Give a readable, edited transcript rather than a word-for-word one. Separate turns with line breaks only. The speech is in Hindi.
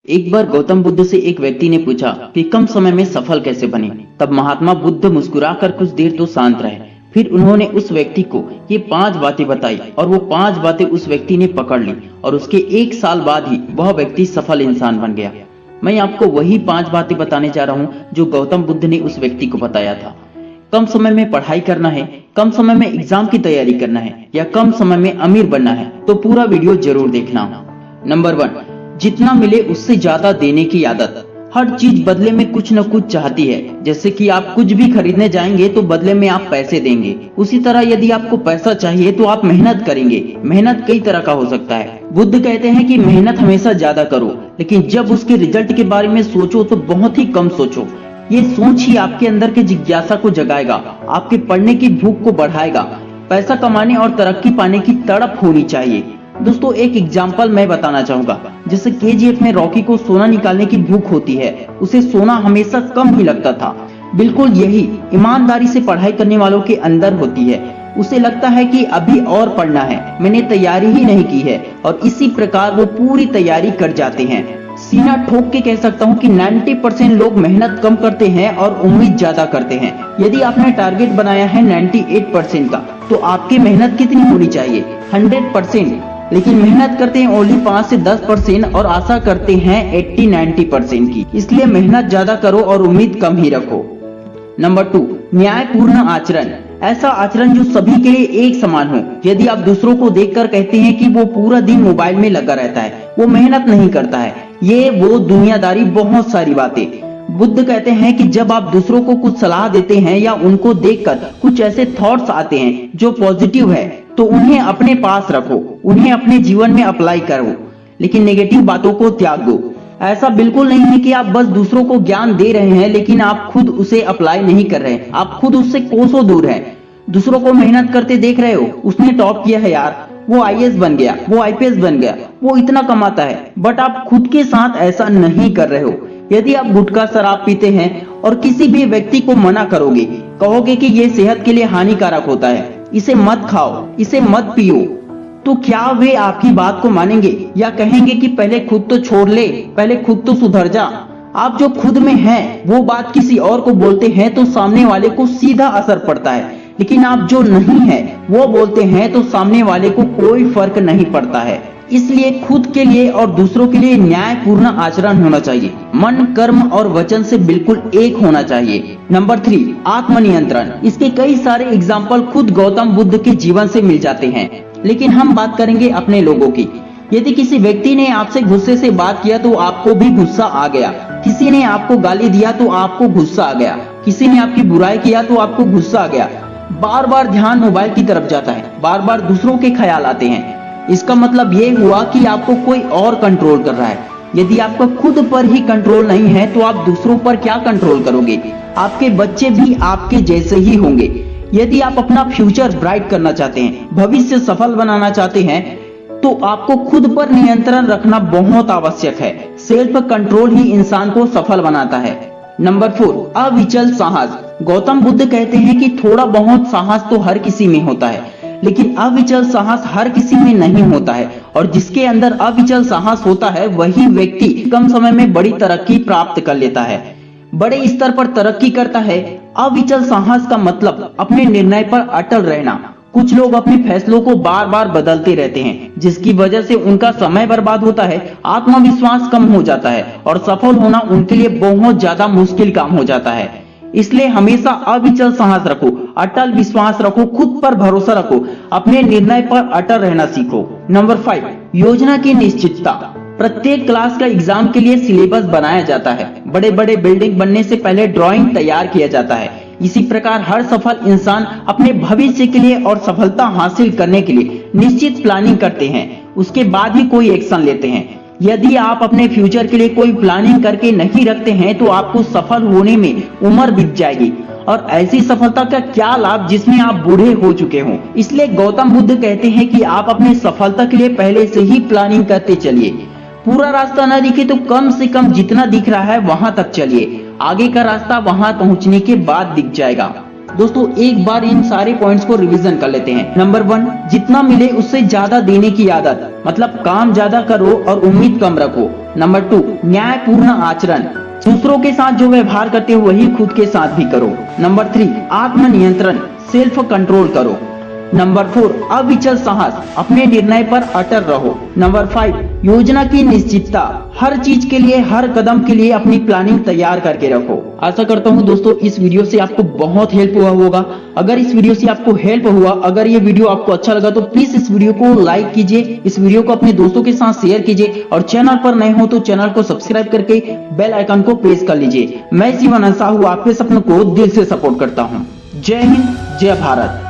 एक बार गौतम बुद्ध से एक व्यक्ति ने पूछा कि कम समय में सफल कैसे बने। तब महात्मा बुद्ध मुस्कुराकर कुछ देर तो शांत रहे। फिर उन्होंने उस व्यक्ति को ये 5 बातें बताई और वो 5 बातें उस व्यक्ति ने पकड़ ली और उसके 1 साल बाद ही वह व्यक्ति सफल इंसान बन गया। मैं आपको वही 5 बातें बताने जा रहा हूँ जो गौतम बुद्ध ने उस व्यक्ति को बताया था। कम समय में पढ़ाई करना है, कम समय में एग्जाम की तैयारी करना है या कम समय में अमीर बनना है तो पूरा वीडियो जरूर देखना। नंबर 1, जितना मिले उससे ज्यादा देने की आदत। हर चीज बदले में कुछ न कुछ चाहती है। जैसे कि आप कुछ भी खरीदने जाएंगे तो बदले में आप पैसे देंगे। उसी तरह यदि आपको पैसा चाहिए तो आप मेहनत करेंगे। मेहनत कई तरह का हो सकता है। बुद्ध कहते हैं कि मेहनत हमेशा ज्यादा करो, लेकिन जब उसके रिजल्ट के बारे में सोचो तो बहुत ही कम सोचो। ये सोच ही आपके अंदर के जिज्ञासा को जगाएगा, आपके पढ़ने की भूख को बढ़ाएगा। पैसा कमाने और तरक्की पाने की तड़प होनी चाहिए। दोस्तों, एक एग्जाम्पल मैं बताना चाहूंगा। जैसे केजीएफ में रॉकी को सोना निकालने की भूख होती है, उसे सोना हमेशा कम ही लगता था। बिल्कुल यही ईमानदारी से पढ़ाई करने वालों के अंदर होती है। उसे लगता है कि अभी और पढ़ना है, मैंने तैयारी ही नहीं की है, और इसी प्रकार वो पूरी तैयारी कर जाते हैं। सीना ठोक के कह सकता हूँ कि 90% लोग मेहनत कम करते हैं और उम्मीद ज्यादा करते हैं। यदि आपने टारगेट बनाया है 98% का, तो आपकी मेहनत कितनी होनी चाहिए? 100%। लेकिन मेहनत करते हैं ओनली 5 से 10% और आशा करते हैं 80-90% की। इसलिए मेहनत ज्यादा करो और उम्मीद कम ही रखो। नंबर 2, न्यायपूर्ण आचरण। ऐसा आचरण जो सभी के लिए एक समान हो। यदि आप दूसरों को देखकर कहते हैं कि वो पूरा दिन मोबाइल में लगा रहता है, वो मेहनत नहीं करता है, ये वो दुनियादारी, बहुत सारी बातें। बुद्ध कहते हैं कि जब आप दूसरों को कुछ सलाह देते हैं या उनको देखकर कुछ ऐसे थॉट्स आते हैं जो पॉजिटिव है, तो उन्हें अपने पास रखो, उन्हें अपने जीवन में अप्लाई करो, लेकिन नेगेटिव बातों को त्याग दो। ऐसा बिल्कुल नहीं है कि आप बस दूसरों को ज्ञान दे रहे हैं लेकिन आप खुद उसे अप्लाई नहीं कर रहे हैं। आप खुद उससे कोसों दूर हैं। दूसरों को मेहनत करते देख रहे हो, उसने टॉप किया है यार, वो आईएएस बन गया, वो आईपीएस बन गया, वो इतना कमाता है, बट आप खुद के साथ ऐसा नहीं कर रहे हो। यदि आप गुटखा, शराब पीते हैं और किसी भी व्यक्ति को मना करोगे, कहोगे कि ये सेहत के लिए हानिकारक होता है, इसे मत खाओ, इसे मत पियो, तो क्या वे आपकी बात को मानेंगे या कहेंगे कि पहले खुद तो छोड़ ले, पहले खुद तो सुधर जा। आप जो खुद में हैं वो बात किसी और को बोलते हैं तो सामने वाले को सीधा असर पड़ता है, लेकिन आप जो नहीं है वो बोलते हैं तो सामने वाले को कोई फर्क नहीं पड़ता है। इसलिए खुद के लिए और दूसरों के लिए न्यायपूर्ण आचरण होना चाहिए। मन, कर्म और वचन से बिल्कुल एक होना चाहिए। नंबर 3, आत्मनियंत्रण। इसके कई सारे एग्जाम्पल खुद गौतम बुद्ध के जीवन से मिल जाते हैं, लेकिन हम बात करेंगे अपने लोगों की। यदि किसी व्यक्ति ने आपसे गुस्से से बात किया तो आपको भी गुस्सा आ गया। किसी ने आपको गाली दिया तो आपको गुस्सा आ गया। किसी ने आपकी बुराई किया तो आपको गुस्सा आ गया। बार बार ध्यान मोबाइल की तरफ जाता है, बार बार दूसरों के ख्याल आते हैं। इसका मतलब ये हुआ कि आपको कोई और कंट्रोल कर रहा है। यदि आपका खुद पर ही कंट्रोल नहीं है तो आप दूसरों पर क्या कंट्रोल करोगे? आपके बच्चे भी आपके जैसे ही होंगे। यदि आप अपना फ्यूचर ब्राइट करना चाहते हैं, भविष्य सफल बनाना चाहते हैं, तो आपको खुद पर नियंत्रण रखना बहुत आवश्यक है। सेल्फ कंट्रोल ही इंसान को सफल बनाता है। नंबर 4, अविचल साहस। गौतम बुद्ध कहते हैं कि थोड़ा बहुत साहस तो हर किसी में होता है, लेकिन अविचल साहस हर किसी में नहीं होता है, और जिसके अंदर अविचल साहस होता है वही व्यक्ति कम समय में बड़ी तरक्की प्राप्त कर लेता है, बड़े स्तर पर तरक्की करता है। अविचल साहस का मतलब अपने निर्णय पर अटल रहना। कुछ लोग अपने फैसलों को बार बार बदलते रहते हैं, जिसकी वजह से उनका समय बर्बाद होता है, आत्मविश्वास कम हो जाता है और सफल होना उनके लिए बहुत ज्यादा मुश्किल काम हो जाता है। इसलिए हमेशा अविचल साहस रखो, अटल विश्वास रखो, खुद पर भरोसा रखो, अपने निर्णय पर अटल रहना सीखो। नंबर 5, योजना की निश्चितता। प्रत्येक क्लास का एग्जाम के लिए सिलेबस बनाया जाता है। बड़े बड़े बिल्डिंग बनने से पहले ड्राइंग तैयार किया जाता है। इसी प्रकार हर सफल इंसान अपने भविष्य के लिए और सफलता हासिल करने के लिए निश्चित प्लानिंग करते हैं, उसके बाद ही कोई एक्शन लेते हैं। यदि आप अपने फ्यूचर के लिए कोई प्लानिंग करके नहीं रखते हैं तो आपको सफल होने में उम्र बीत जाएगी, और ऐसी सफलता का क्या लाभ जिसमें आप बूढ़े हो चुके हों। इसलिए गौतम बुद्ध कहते हैं कि आप अपनी सफलता के लिए पहले से ही प्लानिंग करते चलिए। पूरा रास्ता न दिखे तो कम से कम जितना दिख रहा है वहां तक चलिए। आगे का रास्ता वहां पहुंचने के बाद दिख जाएगा। दोस्तों एक बार इन सारे पॉइंट्स को रिवीजन कर लेते हैं। नंबर 1, जितना मिले उससे ज्यादा देने की आदत, मतलब काम ज्यादा करो और उम्मीद कम रखो। नंबर 2, न्यायपूर्ण आचरण, दूसरों के साथ जो व्यवहार करते हो वही खुद के साथ भी करो। नंबर 3, आत्मनियंत्रण, सेल्फ कंट्रोल करो। नंबर 4, अविचल साहस, अपने निर्णय पर अटल रहो। नंबर 5, योजना की निश्चितता, हर चीज के लिए, हर कदम के लिए अपनी प्लानिंग तैयार करके रखो। आशा करता हूँ दोस्तों इस वीडियो से आपको बहुत हेल्प हुआ होगा। अगर इस वीडियो से आपको हेल्प हुआ, अगर ये वीडियो आपको अच्छा लगा तो प्लीज इस वीडियो को लाइक कीजिए, इस वीडियो को अपने दोस्तों के साथ शेयर कीजिए और चैनल पर नए हो तो चैनल को सब्सक्राइब करके बेल आइकन को प्रेस कर लीजिए। मैं शिवानंद साहू आपके सपनों को दिल से सपोर्ट करता हूँ। जय हिंद, जय भारत।